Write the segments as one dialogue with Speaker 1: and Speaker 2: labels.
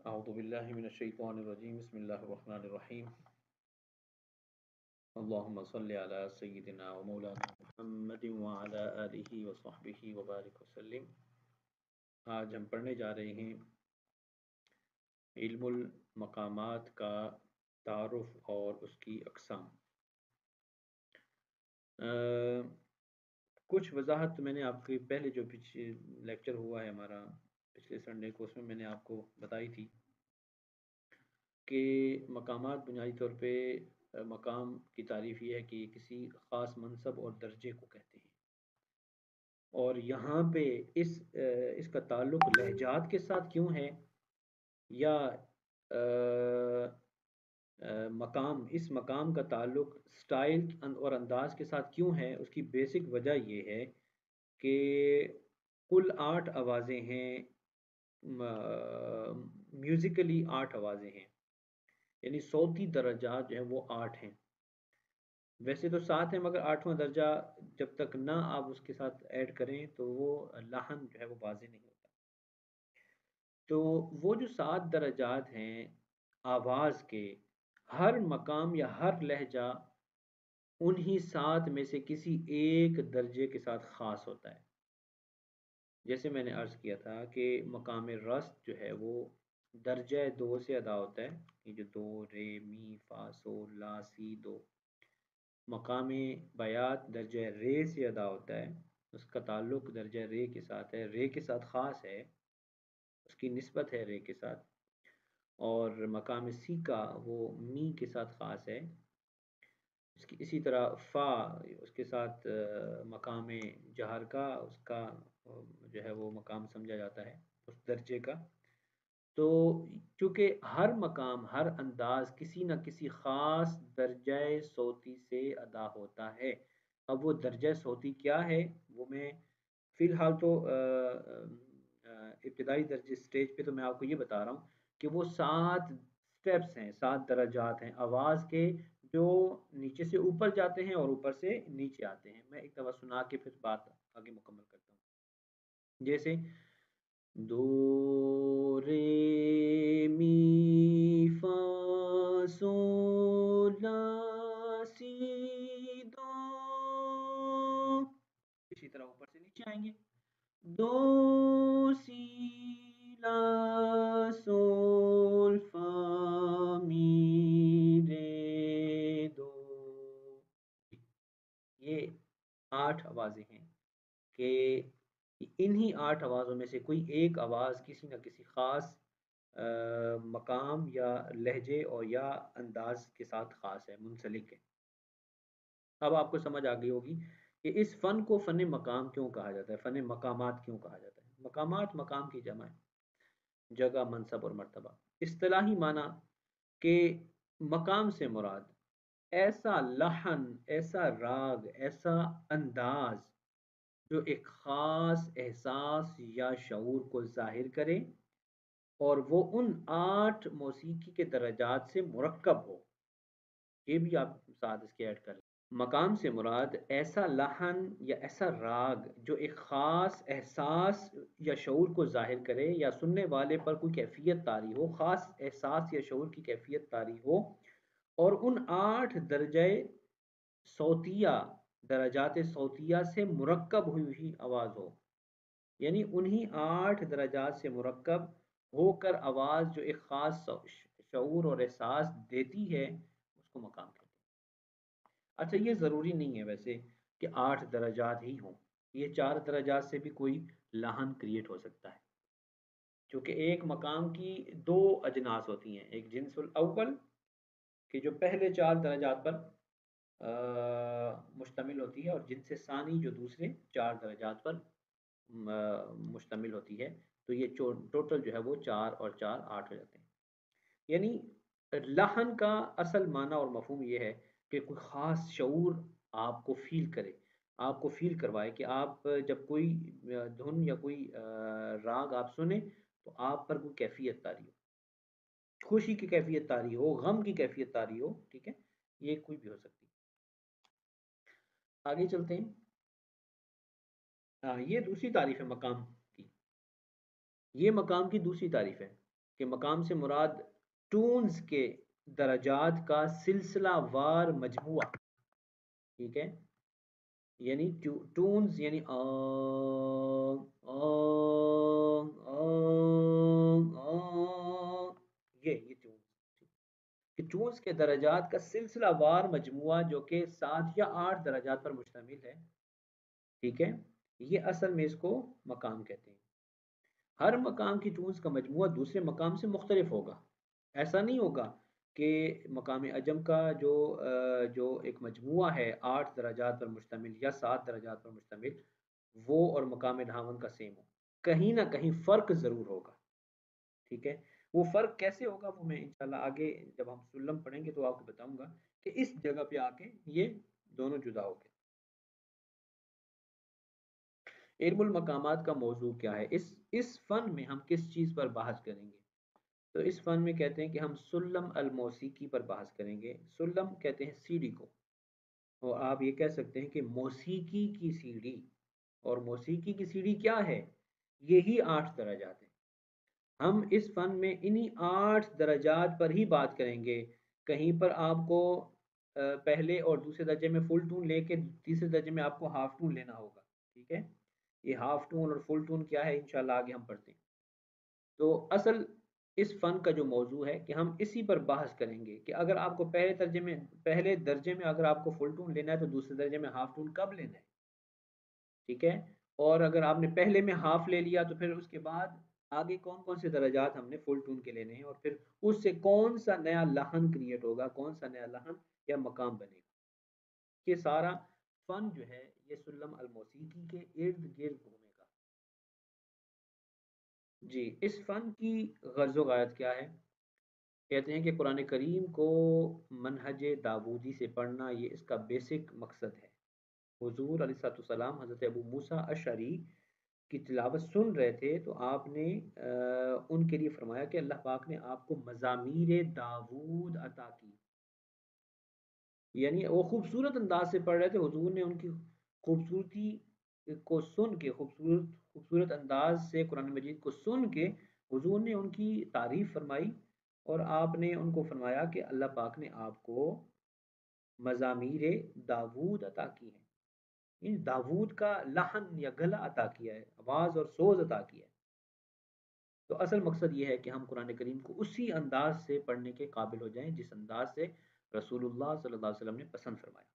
Speaker 1: اعوذ باللہ من الشیطان الرجیم بسم اللہ الرحمن الرحیم اللہم صلی علی سیدنا و مولانا محمد وعلی آلہ وصحبہ وبارک وسلم۔ آج ہم پڑھنے جا رہے ہیں علم المقامات کا تعارف اور اس کی اقسام۔ کچھ وضاحت میں نے آپ کے پہلے جو پچھلے لیکچر ہوا ہے ہمارا پچھلے سنڈے کو، اس میں نے آپ کو بتائی تھی کہ مقامات بنیادی طور پہ مقام کی تعریف یہ ہے کہ کسی خاص منصب اور درجے کو کہتے ہیں، اور یہاں پہ اس کا تعلق لہجات کے ساتھ کیوں ہے، یا اس مقام کا تعلق سٹائل اور انداز کے ساتھ کیوں ہے، اس کی بیسک وجہ یہ ہے کہ کل 8 آوازیں ہیں، میوزیکلی 8 آوازیں ہیں، یعنی صوتی درجات جو ہیں وہ 8 ہیں۔ ویسے تو 7 ہیں، مگر 8واں درجہ جب تک نہ آپ اس کے ساتھ ایڈ کریں تو وہ لحن جو ہے وہ واضح نہیں ہوتا۔ تو وہ جو 7 درجات ہیں آواز کے، ہر مقام یا ہر لہجہ انہی 7 میں سے کسی ایک درجے کے ساتھ خاص ہوتا ہے۔ جیسے میں نے عرض کیا تھا کہ مقام رست جو ہے وہ درجہ 2 سے ادا ہوتا ہے، یہ جو دو رے می فا سول لا سی دو۔ مقام بیات درجہ رے سے ادا ہوتا ہے، اس کا تعلق درجہ رے کے ساتھ ہے، رے کے ساتھ خاص ہے، اس کی نسبت ہے رے کے ساتھ۔ اور مقام سی کا وہ می کے ساتھ خاص ہے، اسی طرح فا اس کے ساتھ مقام جہر کا اس کا جو ہے وہ مقام سمجھا جاتا ہے اس درجے کا۔ تو چونکہ ہر مقام، ہر انداز کسی نہ کسی خاص درجہ صوتی سے ادا ہوتا ہے۔ اب وہ درجہ صوتی کیا ہے وہ میں فی الحال تو ابتدائی درجے سٹیج پہ تو میں آپ کو یہ بتا رہا ہوں کہ وہ 7 سٹیپس ہیں، 7 درجات ہیں آواز کے، جو نیچے سے اوپر جاتے ہیں اور اوپر سے نیچے آتے ہیں۔ میں ایک دفعہ سنا کے پھر بات آگے مکمل کرتا ہوں۔ جیسے دو رے می فا سول لا سی دو، اسی طرح اوپر سے نیچے آئیں گے، دو سی لا سول فا می رے دو۔ یہ 8 آوازیں ہیں کہ انہی 8 آوازوں میں سے کوئی ایک آواز کسی نہ کسی خاص مقام یا لہجے اور یا انداز کے ساتھ خاص ہے، منسلک ہے۔ اب آپ کو سمجھ آ گئی ہوگی کہ اس فن کو فن مقام کیوں کہا جاتا ہے، فن مقامات کیوں کہا جاتا ہے۔ مقامات مقام کی جمع ہے، جگہ، منصب اور مرتبہ۔ اصطلاحی معنی کہ مقام سے مراد ایسا لحن، ایسا راگ، ایسا انداز جو ایک خاص احساس یا شعور کو ظاہر کرے اور وہ ان 8 موسیقی کے درجات سے مرکب ہو۔ یہ بھی آپ ساتھ اس کے ایڈ کر لیں۔ مقام سے مراد ایسا لحن یا ایسا راگ جو ایک خاص احساس یا شعور کو ظاہر کرے یا سننے والے پر کوئی کیفیت طاری ہو، خاص احساس یا شعور کی کیفیت طاری ہو، اور ان 8 درجے صوتیہ، درجات صوتیہ سے مرکب ہوئی ہوئی آواز ہو، یعنی انہی 8 درجات سے مرکب ہو کر آواز جو ایک خاص شعور اور احساس دیتی ہے، اس کو مقام کہتے ہیں۔ اچھا، یہ ضروری نہیں ہے ویسے کہ 8 درجات ہی ہوں، یہ 4 درجات سے بھی کوئی لحن کریٹ ہو سکتا ہے، کیونکہ ایک مقام کی 2 اجناس ہوتی ہیں، ایک جنس الاول کہ جو پہلے 4 درجات پر مشتمل ہوتی ہے، اور جنس ثانی جو دوسرے 4 درجات پر مشتمل ہوتی ہے۔ تو یہ ٹوٹل جو ہے وہ 4 اور 4 8 ہو جاتے ہیں۔ یعنی لحن کا اصل معنی اور مفہوم یہ ہے کہ کوئی خاص شعور آپ کو فیل کرے، آپ کو فیل کروائے کہ آپ جب کوئی دھن یا کوئی راگ آپ سنیں تو آپ پر کوئی کیفیت طاری ہو، خوشی کی کیفیت طاری ہو، غم کی کیفیت طاری ہو، ٹھیک ہے، یہ کوئی بھی ہو سکتی۔ آگے چلتے ہیں۔ یہ دوسری تعریف ہے مقام کی، یہ مقام کی دوسری تعریف ہے۔ کہ مقام سے مراد ٹونز کے درجات کا سلسلہ وار مجموعہ، ٹھیک ہے، یعنی ٹونز یعنی آ آ آ آ، یہ ٹونز، کہ ٹونز کے درجات کا سلسلہ وار مجموعہ جو کہ 7 یا 8 درجات پر مشتمل ہے، ٹھیک ہے، یہ اصل میں اس کو مقام کہتے ہیں۔ ہر مقام کی ٹونز کا مجموعہ دوسرے مقام سے مختلف ہوگا، ایسا نہیں ہوگا کہ مقام عجم کا جو ایک مجموعہ ہے 8 درجات پر مشتمل یا 7 درجات پر مشتمل، وہ اور مقام نہاون کا سیم ہو، کہیں نہ کہیں فرق ضرور ہوگا، ٹھیک ہے۔ وہ فرق کیسے ہوگا وہ میں انشاءاللہ آگے جب ہم سلم پڑھیں گے تو آپ کو بتاؤں گا کہ اس جگہ پہ آ کے یہ دونوں جدا ہو گئے۔ علم المقامات کا موضوع کیا ہے؟ اس فن میں ہم کس چیز پر بحث کریں گے؟ تو اس فن میں کہتے ہیں کہ ہم سلم الموسیقی پر بحث کریں گے۔ سلم کہتے ہیں سیڑھی کو، اور آپ یہ کہہ سکتے ہیں کہ موسیقی کی سیڑھی، اور موسیقی کی سیڑھی کیا ہے؟ یہی 8 درجات ہیں۔ ہم اس فن میں انہی 8 درجات پر ہی بات کریں گے۔ کہیں پر آپ کو پہلے اور دوسرے درجے میں فل ٹون لے کے تیسرے درجے میں آپ کو ہاف ٹون لینا ہوگا، ٹھیک ہے۔ یہ ہاف ٹون اور فل ٹون کیا ہے انشاءاللہ آگے ہم پڑھتے ہیں۔ تو اصل اس فن کا جو موضوع ہے کہ ہم اسی پر بحث کریں گے کہ اگر آپ کو پہلے درجے میں اگر آپ کو فل ٹون لینا ہے تو دوسرے درجے میں ہاف ٹون کب لینا ہے، ٹھیک ہے۔ اور اگر آپ نے پہلے میں ہاف لے لیا تو پھر اس کے بعد آگے کون کون سے درجات ہم نے فل ٹون کے لینے ہیں، اور پھر اس سے کون سا نیا لحن کریٹ ہوگا، کون سا نیا لحن یا مقام بنے گا۔ یہ سارا فن جو ہے یہ سلم الموسیقی کے ارد گرد گھومے گا۔ جی، اس فن کی غرض و غایت کیا ہے؟ کہتے ہیں کہ قرآن کریم کو منہج داودی سے پڑھنا یہ اس کا بیسک مقصد ہے۔ حضور علیہ الصلوۃ والسلام حضرت ابو موسیٰ اشعری کی تلاوت سن رہے تھے تو آپ نے ان کے لیے فرمایا کہ اللہ پاک نے آپ کو مزامیر داود عطا کی، یعنی وہ خوبصورت انداز سے پڑھ رہے تھے، حضور نے ان کی خوبصورتی کو سن کے، خوبصورت انداز سے قرآن مجید کو سن کے حضور نے ان کی تعریف فرمائی، اور آپ نے ان کو فرمایا کہ اللہ پاک نے آپ کو مزامیر داود عطا کی ہے، یعنی داود کا لحن یا گلا عطا کیا ہے، آواز اور سوز عطا کیا ہے۔ تو اصل مقصد یہ ہے کہ ہم قرآن کریم کو اسی انداز سے پڑھنے کے قابل ہو جائیں جس انداز سے رسول اللہ صلی اللہ علیہ وسلم نے پسند فرمایا،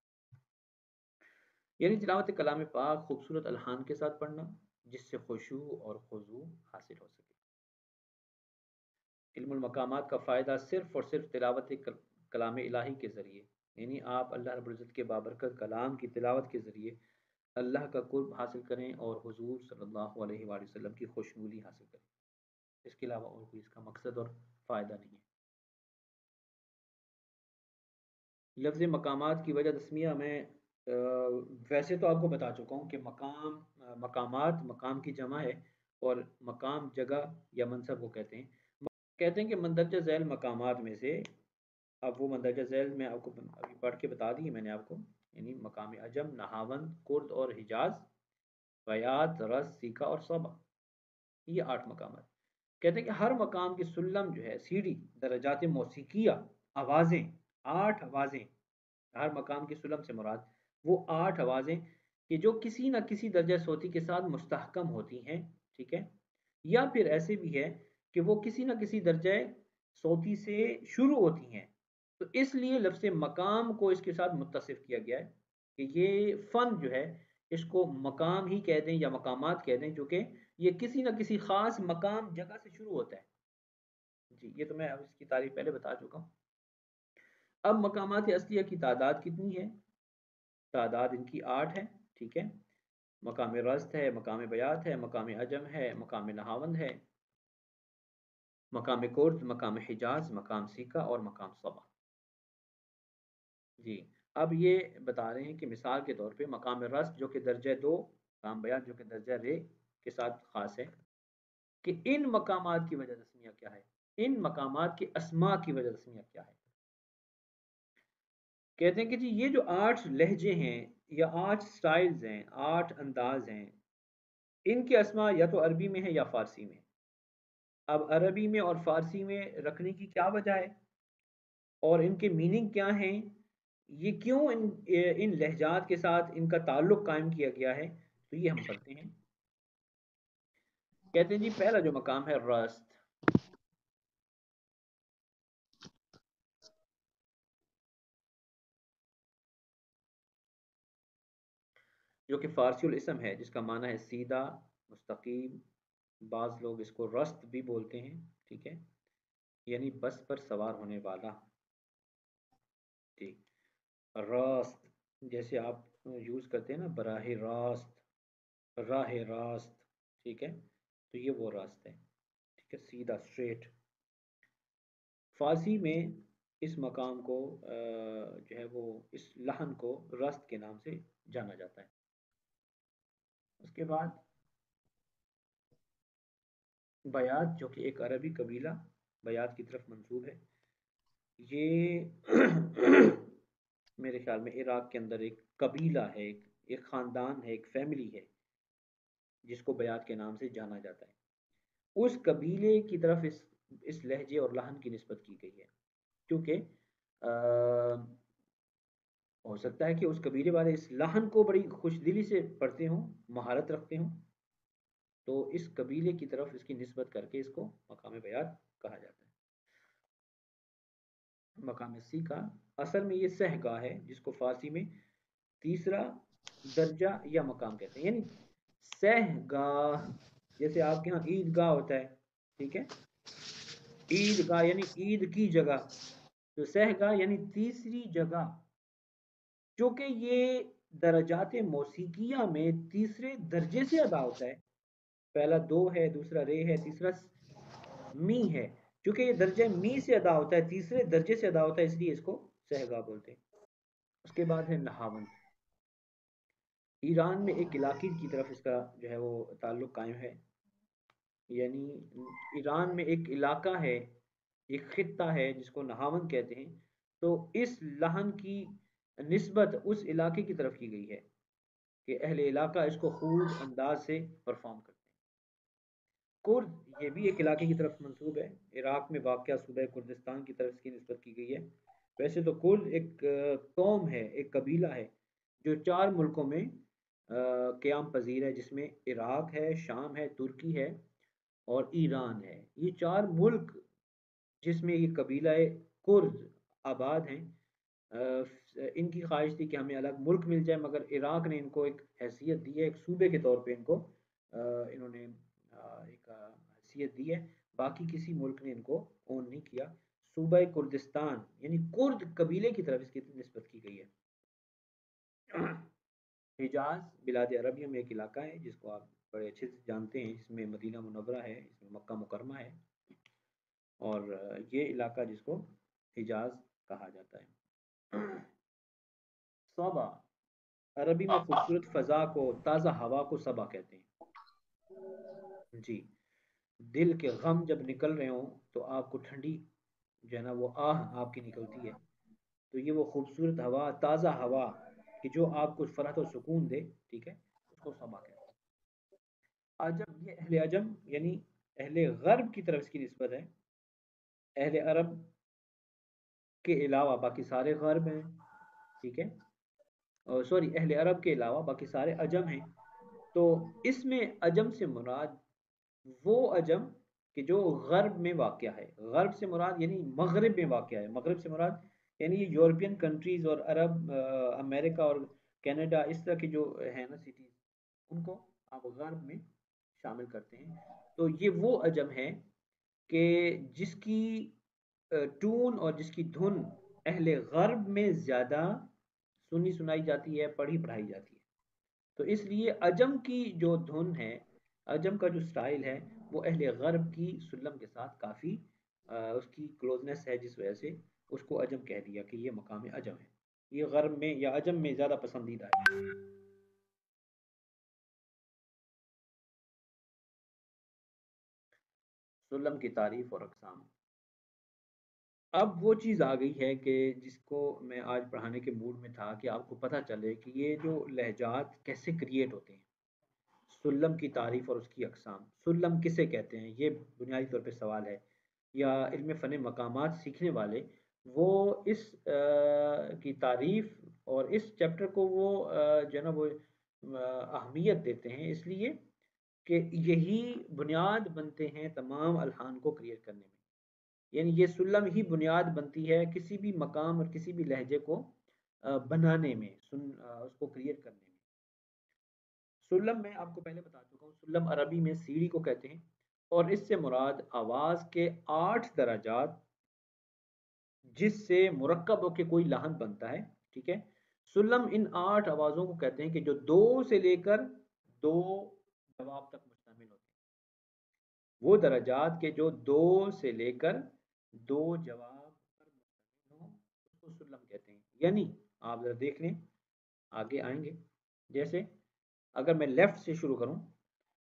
Speaker 1: یعنی تلاوت کلام پاک خوبصورت الحان کے ساتھ پڑھنا جس سے خشوع اور خضوع حاصل ہو سکے۔ علم المقامات کا فائدہ صرف اور صرف تلاوت کلام الہی کے ذریعے، یعنی آپ اللہ رب العزت کے بابرکت کلام کی تلاوت کے ذریعے اللہ کا قرب حاصل کریں اور حضور صلی اللہ علیہ وآلہ وسلم کی خوشنودی حاصل کریں، اس کے علاوہ اور کوئی اس کا مقصد اور فائدہ نہیں ہے۔ لفظ مقامات کی وجہ تسمیہ میں ویسے تو آپ کو بتا چکا ہوں کہ مقامات مقام کی جمع ہے، اور مقام جگہ یا منصب کو کہتے ہیں کہ مندرجہ ذیل مقامات میں سے، اب وہ مندرجہ ذیل میں آپ کو ابھی پڑھ کے بتا دی میں نے آپ کو، یعنی مقام عجم، نہاوند، کرد اور حجاز، بیات، رس، سیکا اور صبا، یہ 8 مقامات۔ کہتے ہیں کہ ہر مقام کی سلم جو ہے سیڑھی، درجات موسیقیہ، آوازیں، 8 آوازیں، ہر مقام کی سلم سے مراد وہ 8 آوازیں کہ جو کسی نہ کسی درجہ صوتی کے ساتھ مستحکم ہوتی ہیں، ٹھیک ہے، یا پھر ایسے بھی ہے کہ وہ کسی نہ کسی درجہ صوتی سے شروع ہوتی ہیں، تو اس لیے لفظ مقام کو اس کے ساتھ متصف کیا گیا ہے کہ یہ فن جو ہے اس کو مقام ہی کہہ دیں یا مقامات کہہ دیں، جو کہ یہ کسی نہ کسی خاص مقام جگہ سے شروع ہوتا ہے۔ جی، یہ تو میں اب اس کی تعریف پہلے بتا چکا ہوں۔ اب مقامات اصلیہ کی تعداد کتنی ہے؟ تعداد ان کی 8 ہے، ٹھیک ہے۔ مقام رست ہے، مقام بیات ہے، مقام عجم ہے، مقام نہاوند ہے، مقام کرد، مقام حجاز، مقام سیکا اور مقام صبا۔ جی، اب یہ بتا رہے ہیں کہ مثال کے طور پہ مقام رست جو کہ درجہ 2، مقام بیات جو کہ درجہ رے کے ساتھ خاص ہے، کہ ان مقامات کی وجہ تسمیہ کیا ہے، ان مقامات کے اسماء کی وجہ تسمیہ کیا ہے؟ کہتے ہیں کہ جی یہ جو 8 لہجے ہیں یا 8 سٹائلز ہیں، 8 انداز ہیں، ان کے اسماء یا تو عربی میں ہے یا فارسی میں۔ اب عربی میں اور فارسی میں رکھنے کی کیا وجہ ہے اور ان کے میننگ کیا ہیں، یہ کیوں ان لہجات کے ساتھ ان کا تعلق قائم کیا گیا ہے، تو یہ ہم پڑھتے ہیں۔ کہتے ہیں جی پہلا جو مقام ہے رست، جو کہ فارسی الاسم ہے، جس کا معنی ہے سیدھا، مستقیم، بعض لوگ اس کو رست بھی بولتے ہیں، ٹھیک ہے، یعنی بس پر سوار ہونے والا، ٹھیک، راست جیسے آپ یوز کرتے ہیں نا، براہ راست، راہ راست، ٹھیک ہے، تو یہ وہ راست ہے، ٹھیک ہے، سیدھا اسٹریٹ۔ فارسی میں اس مقام کو جو ہے وہ اس لحن کو رست کے نام سے جانا جاتا ہے۔ اس کے بعد بیات، جو کہ ایک عربی قبیلہ بیات کی طرف منسوب ہے، یہ میرے خیال میں عراق کے اندر ایک قبیلہ ہے، ایک خاندان ہے، ایک فیملی ہے، جس کو بیات کے نام سے جانا جاتا ہے۔ اس قبیلے کی طرف اس لہجے اور لحن کی نسبت کی گئی ہے، کیونکہ ہو سکتا ہے کہ اس قبیلے والے اس لحن کو بڑی خوش دلی سے پڑھتے ہوں، مہارت رکھتے ہوں، تو اس قبیلے کی طرف اس کی نسبت کر کے اس کو مقام بیات کہا جاتا ہے۔ مقام سی کا اصل میں یہ سہگاہ ہے، جس کو فارسی میں تیسرا درجہ یا مقام کہتے ہیں، یعنی سہگاہ، جیسے آپ کے ہاں عید گاہ ہوتا ہے، ٹھیک ہے، عید گاہ یعنی عید کی جگہ، تو سہگاہ یعنی تیسری جگہ، چونکہ یہ درجات موسیقیہ میں تیسرے درجے سے ادا ہوتا ہے، پہلا دو ہے، دوسرا رے ہے، تیسرا می ہے، چونکہ یہ درجہ می سے ادا ہوتا ہے، تیسرے درجے سے ادا ہوتا ہے، اس لیے اس کو سہگا بولتے ہیں۔ اس کے بعد ہے نہاون، ایران میں ایک علاقے کی طرف اس کا جو ہے وہ تعلق قائم ہے، یعنی ایران میں ایک علاقہ ہے، ایک خطہ ہے جس کو نہاون کہتے ہیں، تو اس لہن کی نسبت اس علاقے کی طرف کی گئی ہے کہ اہل علاقہ اس کو خوب انداز سے پرفارم کرتے ہیں۔ کرد، یہ بھی ایک علاقے کی طرف منسوب ہے، عراق میں واقع صوبہ کردستان کی طرف اس کی نسبت کی گئی ہے۔ ویسے تو کرد ایک قوم ہے، ایک قبیلہ ہے، جو 4 ملکوں میں قیام پذیر ہے، جس میں عراق ہے، شام ہے، ترکی ہے اور ایران ہے۔ یہ 4 ملک جس میں یہ قبیلہ کرد آباد ہیں، ان کی خواہش تھی کہ ہمیں الگ ملک مل جائے، مگر عراق نے ان کو ایک حیثیت دی ہے، ایک صوبے کے طور پہ ان کو انہوں نے ایک حیثیت دی ہے، باقی کسی ملک نے ان کو اون نہیں کیا۔ صوبہ کردستان یعنی کرد قبیلے کی طرف اس کی نسبت کی گئی ہے۔ حجاز بلاد عربیہ میں ایک علاقہ ہے جس کو آپ بڑے اچھے سے جانتے ہیں، جس میں مدینہ منورہ ہے، اس میں مکہ مکرمہ ہے، اور یہ علاقہ جس کو حجاز کہا جاتا ہے۔ صبا، عربی میں خوبصورت فضا کو، تازہ ہوا کو صبا کہتے ہیں جی۔ دل کے غم جب نکل رہے ہوں تو آپ کو ٹھنڈی جو ہے نا وہ آپ کی نکلتی ہے، تو یہ وہ خوبصورت ہوا، تازہ ہوا کہ جو آپ کو فرحت و سکون دے، ٹھیک ہے، اس کو صبا کہتے ہیں۔ عجم، یہ اہل عجم یعنی اہل غرب کی طرف اس کی نسبت ہے، اہل عرب کے علاوہ باقی سارے غرب ہیں، ٹھیک ہے، سوری، اہل عرب کے علاوہ باقی سارے عجم ہیں، تو اس میں عجم سے مراد وہ عجم کہ جو غرب میں واقع ہے، غرب سے مراد یعنی مغرب میں واقع ہے، مغرب سے مراد یعنی یہ یورپین کنٹریز اور عرب امریکہ اور کینیڈا، اس طرح کی جو ہے نا سٹیز، ان کو آپ غرب میں شامل کرتے ہیں۔ تو یہ وہ عجم ہے کہ جس کی ٹون اور جس کی دھن اہل غرب میں زیادہ سنی سنائی جاتی ہے، پڑھی پڑھائی جاتی ہے، تو اس لیے عجم کی جو دھن ہے، عجم کا جو سٹائل ہے، وہ اہل غرب کی سلم کے ساتھ کافی اس کی کلوزنس ہے، جس وجہ سے اس کو عجم کہہ دیا کہ یہ مقام عجم ہے، یہ غرب میں یا عجم میں زیادہ پسندیدہ ہے۔ سلم کی تعریف اور اقسام، اب وہ چیز آ گئی ہے کہ جس کو میں آج پڑھانے کے موڈ میں تھا کہ آپ کو پتہ چلے کہ یہ جو لہجات کیسے کریٹ ہوتے ہیں۔ سلم کی تعریف اور اس کی اقسام. سلم کسے کہتے ہیں، یہ بنیادی طور پہ سوال ہے. یا علم فن مقامات سیکھنے والے وہ اس کی تعریف اور اس چیپٹر کو وہ جو ہے نا وہ اہمیت دیتے ہیں، اس لیے کہ یہی بنیاد بنتے ہیں تمام الحان کو کریٹ کرنے میں. یعنی یہ سلم ہی بنیاد بنتی ہے کسی بھی مقام اور کسی بھی لہجے کو بنانے میں، اس کو کریٹ کرنے میں. سلم میں آپ کو پہلے بتا چکا ہوں، سلم عربی میں سیڑھی کو کہتے ہیں، اور اس سے مراد آواز کے 8 درجات جس سے مرکب ہو کے کوئی لحن بنتا ہے. ٹھیک ہے. سلم ان 8 آوازوں کو کہتے ہیں کہ جو 2 سے لے کر 2 جواب تک مشتمل ہوتے ہیں. وہ درجات کے جو 2 سے لے کر 2 جواب پر مشتمل ہوں اس کو سلم کہتے ہیں. یعنی آپ ذرا دیکھ لیں، آگے آئیں گے. جیسے اگر میں لیفٹ سے شروع کروں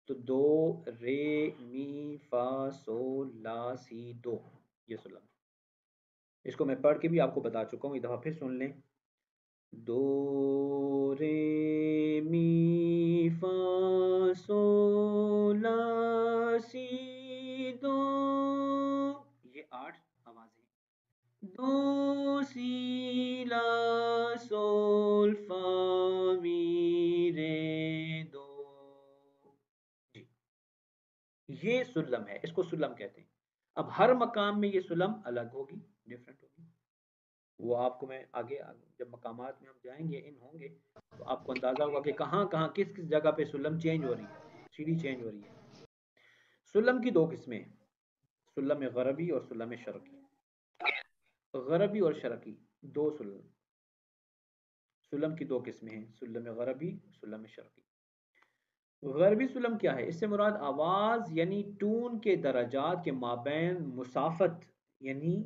Speaker 1: تو دو رے می فا سول لا سی دو، یہ سلم ہے. اس کو میں پڑھ کے بھی آپ کو بتا چکا ہوں، ایک دفعہ پھر سن لیں. دو رے می فا سول لا سی دو، یہ 8 آوازیں. دو سی لا سول فا می رے دو. جی، یہ سلم ہے، اس کو سلم کہتے ہیں. اب ہر مقام میں یہ سلم الگ ہوگی، ڈیفرنٹ ہوگی. وہ آپ کو میں آگے جب مقامات میں ہم جائیں گے ان ہوں گے تو آپ کو اندازہ ہوگا کہ کہاں کہاں کس کس جگہ پہ سلم چینج ہو رہی ہے، سیڑھی چینج ہو رہی ہے. سلم کی 2 قسمیں ہیں، سلم غربی اور سلم شرقی. غربی اور شرقی دو سلم، سلم کی 2 قسمیں ہیں، سلم غربی، سلم شرقی. غربی سلم کیا ہے؟ اس سے مراد آواز یعنی ٹون کے درجات کے مابین مسافت یعنی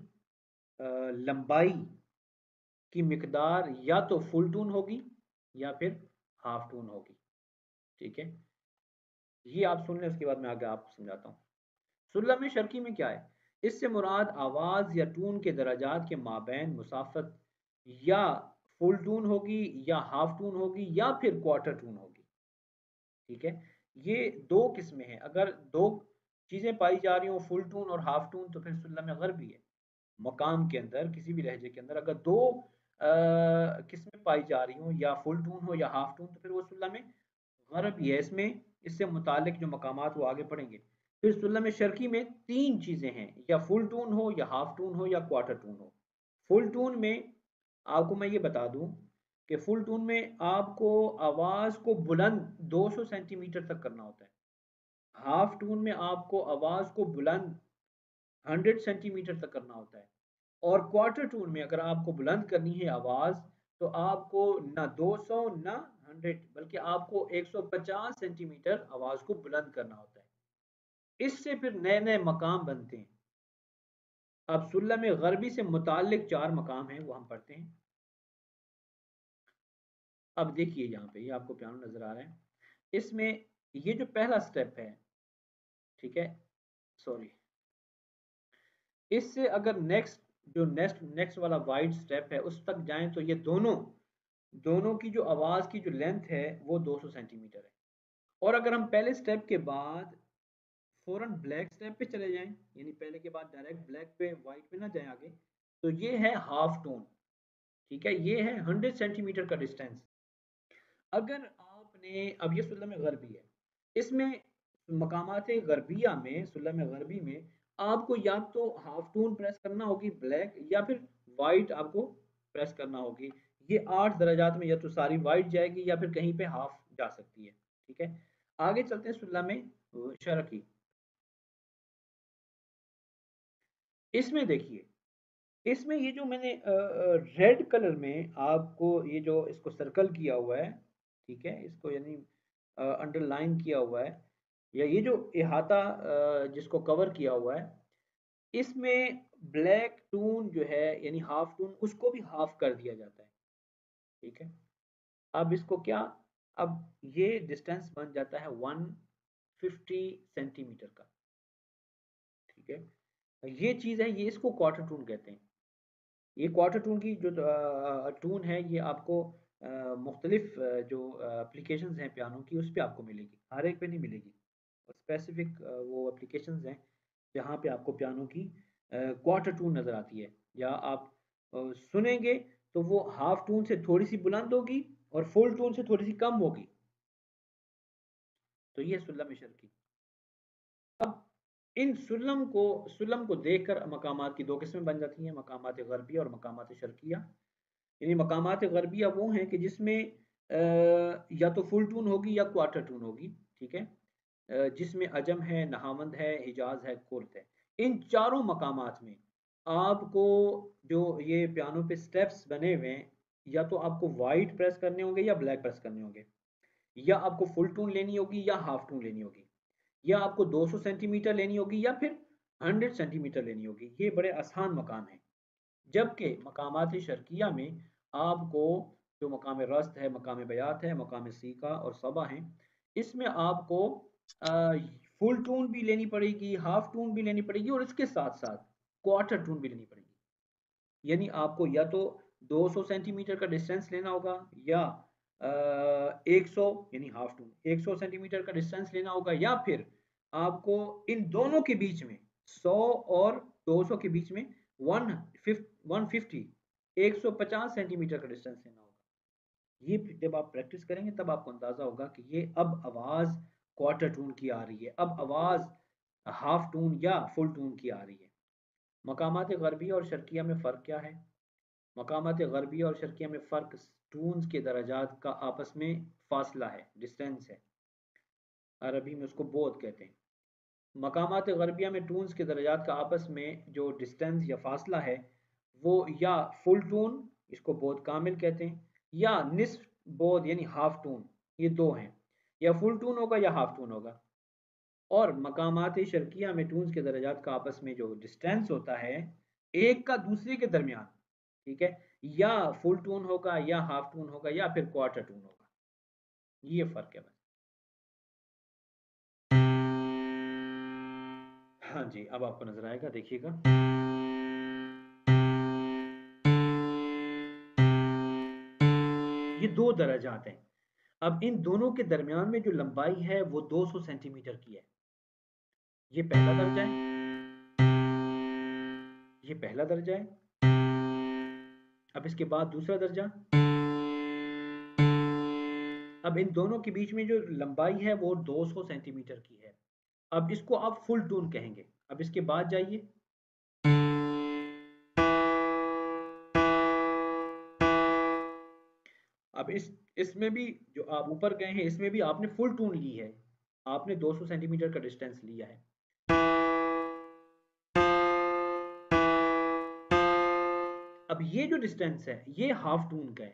Speaker 1: لمبائی کی مقدار یا تو فل ٹون ہوگی یا پھر ہاف ٹون ہوگی. ٹھیک ہے، یہ آپ سن لیں، اس کے بعد میں آگے آپ کو سمجھاتا ہوں. سلم شرقی میں کیا ہے؟ اس سے مراد آواز یا ٹون کے درجات کے مابین مسافت یا فل ٹون ہوگی یا ہاف ٹون ہوگی یا پھر کوارٹر ٹون ہوگی. ٹھیک ہے، یہ 2 قسمیں ہیں. اگر 2 چیزیں پائی جا رہی ہوں، فل ٹون اور ہاف ٹون، تو پھر سلم غربی ہے. مقام کے اندر کسی بھی لہجے کے اندر اگر 2 قسمیں پائی جا رہی ہوں، یا فل ٹون ہو یا ہاف ٹون، تو پھر وہ سلم غربی ہے. اس سے متعلق جو مقامات وہ آگے پڑھیں گے. پھر سلم شرقی میں 3 چیزیں ہیں، یا فل ٹون ہو یا ہاف ٹون ہو یا کوارٹر ٹون ہو. فل ٹون میں آپ کو میں یہ بتا دوں کہ فل ٹون میں آپ کو آواز کو بلند 200 سینٹی میٹر تک کرنا ہوتا ہے. ہاف ٹون میں آپ کو آواز کو بلند 100 سینٹی میٹر تک کرنا ہوتا ہے. اور کوارٹر ٹون میں اگر آپ کو بلند کرنی ہے آواز تو آپ کو نہ 200 نہ 100 بلکہ آپ کو 150 سینٹی میٹر آواز کو بلند کرنا ہوتا ہے. اس سے پھر نئے نئے مقام بنتے ہیں. اب سلم غربی سے متعلق 4 مقام ہیں، وہ ہم پڑھتے ہیں. اب دیکھیے یہاں پہ، یہ آپ کو پیانو نظر آ رہا ہے. اس میں یہ جو پہلا سٹیپ ہے، ٹھیک ہے، سوری، اس سے اگر نیکسٹ والا وائڈ سٹیپ ہے اس تک جائیں تو یہ دونوں کی جو آواز کی جو لینتھ ہے وہ 200 سینٹی میٹر ہے. اور اگر ہم پہلے سٹیپ کے بعد فوراً بلیک سٹیپ پہ چلے جائیں، یعنی پہلے کے بعد ڈائریکٹ بلیک پہ وائٹ پہ نہ جائیں آگے، تو یہ ہے ہاف ٹون. ٹھیک ہے، یہ ہے 100 سینٹی میٹر کا ڈسٹینس. اگر آپ نے اب یہ سلم غربی ہے، اس میں مقامات غربیہ میں، سلم غربی میں آپ کو یا تو ہاف ٹون پریس کرنا ہوگی بلیک، یا پھر وائٹ آپ کو پریس کرنا ہوگی. یہ 8 درجات میں یا تو ساری وائٹ جائے گی یا پھر کہیں پہ ہاف جا سکتی ہے. ٹھیک ہے، آگے چلتے ہیں سلم شرقی. اس میں دیکھیے، اس میں یہ جو میں نے ریڈ کلر میں آپ کو یہ جو اس کو سرکل کیا ہوا ہے، ٹھیک ہے، اس کو یعنی انڈر لائن کیا ہوا ہے، یا یہ جو احاطہ جس کو کور کیا ہوا ہے، اس میں بلیک ٹون جو ہے یعنی ہاف ٹون، اس کو بھی ہاف کر دیا جاتا ہے. ٹھیک ہے، اب اس کو کیا، اب یہ ڈسٹینس بن جاتا ہے 150 سینٹی میٹر کا. ٹھیک ہے، یہ چیز ہے، یہ اس کو کوارٹر ٹون کہتے ہیں. یہ کوارٹر ٹون کی جو ٹون ہے، یہ آپ کو مختلف جو اپلیکیشنز ہیں پیانو کی اس پہ آپ کو ملے گی، ہر ایک پہ نہیں ملے گی، اسپیسیفک وہ اپلیکیشنز ہیں جہاں پہ آپ کو پیانو کی کوارٹر ٹون نظر آتی ہے، یا آپ سنیں گے تو وہ ہاف ٹون سے تھوڑی سی بلند ہوگی اور فل ٹون سے تھوڑی سی کم ہوگی. تو یہ سلم شرقی. اب ان سلم کو دیکھ کر مقامات کی دو قسمیں بن جاتی ہیں، مقامات غربیہ اور مقامات شرقیہ. یعنی مقامات غربیہ وہ ہیں کہ جس میں یا تو فل ٹون ہوگی یا کوارٹر ٹون ہوگی، ٹھیک ہے، جس میں عجم ہے، نہاوند ہے، حجاز ہے، کورد ہے. ان چاروں مقامات میں آپ کو جو یہ پیانو پہ سٹیپس بنے ہوئے ہیں، یا تو آپ کو وائٹ پریس کرنے ہوں گے یا بلیک پریس کرنے ہوں گے، یا آپ کو فل ٹون لینی ہوگی یا ہاف ٹون لینی ہوگی، یا آپ کو 200 سینٹی میٹر لینی ہوگی یا پھر 100 سینٹی میٹر لینی ہوگی. یہ بڑے آسان مقام ہیں. جبکہ مقامات شرقیہ میں آپ کو جو مقام رست ہے، مقام بیات ہے، مقام سیکا اور صبا ہیں، اس میں آپ کو فل ٹون بھی لینی پڑے گی، ہاف ٹون بھی لینی پڑے گی، اور اس کے ساتھ ساتھ کوارٹر ٹون بھی لینی پڑے گی. یعنی آپ کو یا تو 200 سینٹی میٹر کا ڈسٹینس لینا ہوگا، یا 100 یعنی ہاف ٹون 100 سینٹی میٹر کا ڈسٹینس لینا ہوگا، یا پھر آپ کو ان دونوں کے بیچ میں 100 اور 200 کے بیچ میں 150 150 سینٹی میٹر کا ڈسٹینس لینا ہوگا. یہ جب آپ پریکٹس کریں گے تب آپ کو اندازہ ہوگا کہ یہ اب آواز کوارٹر ٹون کی آ رہی ہے، اب آواز ہاف ٹون یا فل ٹون کی آ رہی ہے. مقامات غربیہ اور شرقیہ میں فرق کیا ہے؟ مقامات غربیہ اور شرقیہ میں فرق ٹونز کے درجات کا آپس میں فاصلہ ہے، ڈسٹینس ہے. عربی میں اس کو بود کہتے ہیں. مقامات غربیہ میں ٹونز کے درجات کا آپس میں جو ڈسٹینس یا فاصلہ ہے وہ یا فل ٹون، اس کو بود کامل کہتے ہیں، یا نصف بود یعنی ہاف ٹون. یہ دو ہیں، یا فل ٹون ہوگا یا ہاف ٹون ہوگا. اور مقامات شرقیہ میں ٹونز کے درجات کا آپس میں جو ڈسٹینس ہوتا ہے ایک کا دوسرے کے درمیان، ٹھیک ہے، یا فل ٹون ہوگا یا ہاف ٹون ہوگا یا پھر کوارٹر ٹون ہوگا. یہ فرق ہے بس. ہاں جی، اب آپ کو نظر آئے گا، دیکھیے گا. یہ دو درجات ہیں. اب ان دونوں کے درمیان میں جو لمبائی ہے وہ 200 سینٹی میٹر کی ہے. یہ پہلا درجہ ہے، یہ پہلا درجہ ہے. اب اس کے بعد دوسرا درجہ. اب ان دونوں کے بیچ میں جو لمبائی ہے وہ 200 سینٹی میٹر کی ہے. اب اس کو آپ فل ٹون کہیں گے. اب اس کے بعد جائیے. اب اس میں بھی جو آپ اوپر گئے ہیں اس میں بھی آپ نے فل ٹون لی ہے، آپ نے 200 سینٹی میٹر کا ڈسٹینس لیا ہے. اب یہ جو ڈسٹینس ہے یہ ہاف ٹون کا ہے.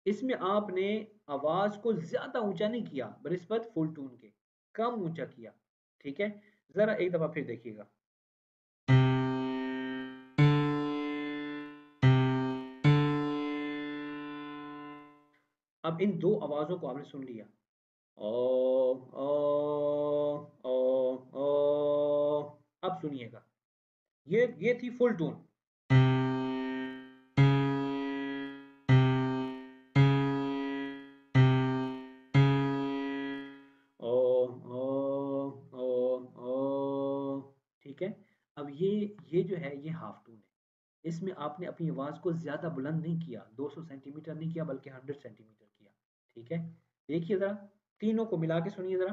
Speaker 1: اس میں آپ نے آواز کو زیادہ اونچا نہیں کیا بنسبت فل ٹون کے، کم اونچا کیا. ٹھیک ہے، ذرا ایک دفعہ پھر دیکھیے گا. اب ان دو آوازوں کو آپ نے سن لیا، او او او او. اب سنیے گا، یہ تھی فل ٹون. او او او او. ٹھیک ہے. اب یہ جو ہے یہ ہاف ٹون ہے. اس میں آپ نے اپنی آواز کو زیادہ بلند نہیں کیا، 200 سینٹی میٹر نہیں کیا بلکہ 100 سینٹی میٹر کیا. ٹھیک ہے، دیکھیے ذرا، تینوں کو ملا کے سنیے ذرا.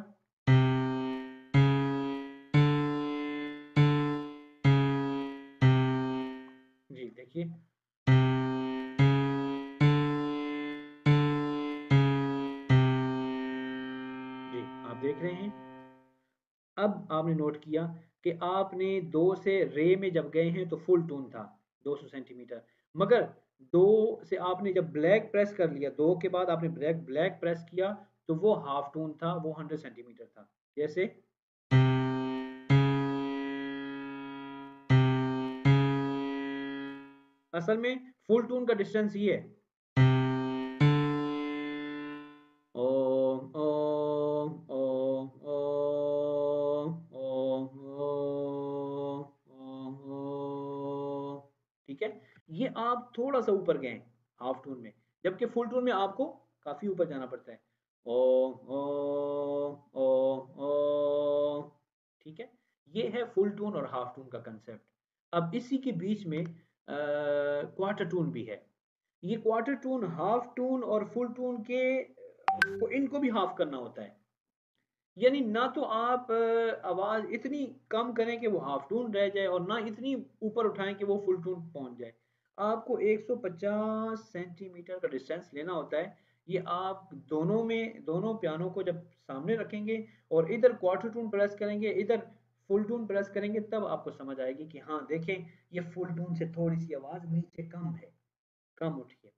Speaker 1: جی دیکھیے. جی آپ دیکھ رہے ہیں. اب آپ نے نوٹ کیا کہ آپ نے دو سے رے میں جب گئے ہیں تو فل ٹون تھا 200 سینٹی میٹر، مگر دو سے آپ نے جب بلیک پریس کر لیا، دو کے بعد آپ نے بلیک پریس کیا تو وہ ہاف ٹون تھا، وہ 100 سینٹی میٹر تھا. جیسے اصل میں فل ٹون کا ڈسٹینس یہ ہے، او او او او او او. ٹھیک ہے، یہ آپ تھوڑا سا اوپر گئے ہاف ٹون میں، جبکہ فل ٹون میں آپ کو کافی اوپر جانا پڑتا ہے، او او او او، ٹھیک ہے؟ یہ ہے فل ٹون اور ہاف ٹون کا کنسپٹ۔ اب اسی کے بیچ میں کوارٹر ٹون بھی ہے۔ یہ کوارٹر ٹون ہاف ٹون اور فل ٹون کے ان کو بھی ہاف کرنا ہوتا ہے، یعنی نہ تو آپ آواز اتنی کم کریں کہ وہ ہاف ٹون رہ جائے، اور نہ اتنی اوپر اٹھائیں کہ وہ فل ٹون پہنچ جائے۔ آپ کو 150 سینٹی میٹر کا ڈسٹینس لینا ہوتا ہے۔ یہ آپ دونوں پیانوں کو جب سامنے رکھیں گے اور ادھر کوارٹر ٹون پریس کریں گے، ادھر فل ٹون پریس کریں گے، تب آپ کو سمجھ آئے گی کہ ہاں دیکھیں یہ فل ٹون سے تھوڑی سی آواز نیچے کم ہے، کم اٹھی ہے۔